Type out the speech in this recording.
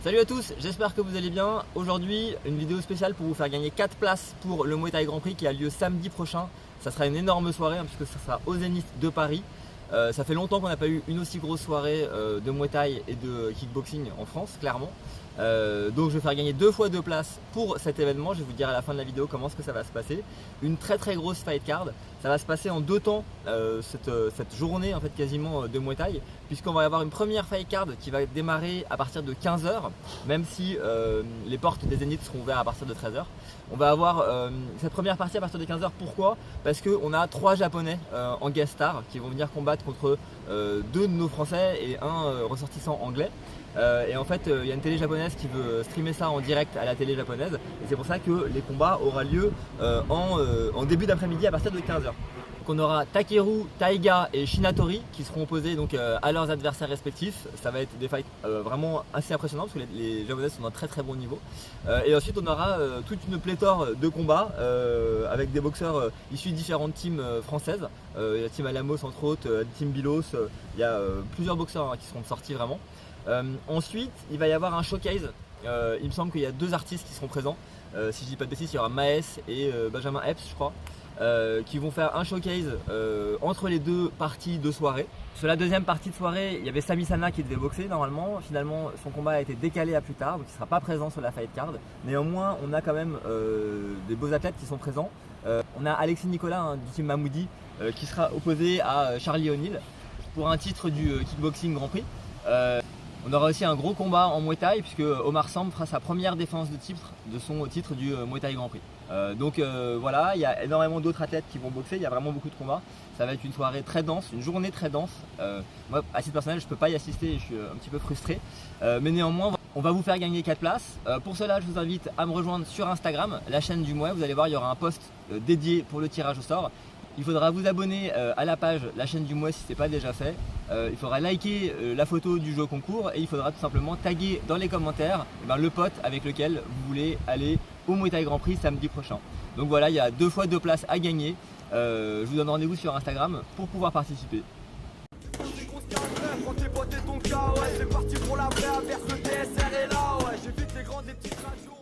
Salut à tous, j'espère que vous allez bien. Aujourd'hui, une vidéo spéciale pour vous faire gagner 4 places pour le Muay Thai Grand Prix qui a lieu samedi prochain. Ça sera une énorme soirée puisque ça sera au Zénith de Paris. Ça fait longtemps qu'on n'a pas eu une aussi grosse soirée de Muay Thai et de kickboxing en France, clairement. Donc je vais faire gagner 2 fois 2 places pour cet événement. Je vais vous dire à la fin de la vidéo comment est-ce que ça va se passer. Une très grosse fight card. Ça va se passer en 2 temps cette journée en fait quasiment de Muay Thai, puisqu'on va avoir une première fight card qui va démarrer à partir de 15 h, même si les portes des Zéniths seront ouvertes à partir de 13 h. On va avoir cette première partie à partir de 15 h. Pourquoi? Parce qu'on a 3 japonais en guest star qui vont venir combattre contre 2 de nos français et un ressortissant anglais. Et en fait il y a une télé japonaise qui veut streamer ça en direct à la télé japonaise, et c'est pour ça que les combats auront lieu en début d'après-midi à partir de 15 h. Donc on aura Takeru, Taiga et Shinatori qui seront opposés donc à leurs adversaires respectifs. Ça va être des fights vraiment assez impressionnants parce que les japonais sont d'un très bon niveau. Et ensuite on aura toute une pléthore de combats avec des boxeurs issus de différentes teams françaises. Il y a la team Alamos entre autres, la team Bilos, il y a plusieurs boxeurs qui seront sortis vraiment. Ensuite il va y avoir un showcase. Il me semble qu'il y a 2 artistes qui seront présents. Si je dis pas de bêtises, il y aura Maes et Benjamin Epps, je crois, qui vont faire un showcase entre les 2 parties de soirée. Sur la deuxième partie de soirée, il y avait Sami Sana qui devait boxer normalement. Finalement, son combat a été décalé à plus tard, donc il ne sera pas présent sur la fight card. Néanmoins, on a quand même des beaux athlètes qui sont présents. On a Alexis Nicolas du team Mamoudi qui sera opposé à Charlie O'Neill pour un titre du Kickboxing Grand Prix. On aura aussi un gros combat en Muay Thai puisque Omar Samb fera sa première défense de titre de son titre du Muay Thai Grand Prix. Donc voilà, il y a énormément d'autres athlètes qui vont boxer, il y a vraiment beaucoup de combats. Ça va être une soirée très dense, une journée très dense. Moi, à titre personnel, je ne peux pas y assister et je suis un petit peu frustré. Mais néanmoins, on va vous faire gagner 4 places. Pour cela, je vous invite à me rejoindre sur Instagram, la chaîne du Muay. Vous allez voir, il y aura un post dédié pour le tirage au sort. Il faudra vous abonner à la page La chaîne du Muay si ce n'est pas déjà fait. Il faudra liker la photo du jeu au concours et il faudra tout simplement taguer dans les commentaires le pote avec lequel vous voulez aller au Muay Thai Grand Prix samedi prochain. Donc voilà, il y a 2 fois 2 places à gagner. Je vous donne rendez-vous sur Instagram pour pouvoir participer. C'est parti pour la vraie, avec le TSR est là, ouais. J'évite les grandes et petites radios.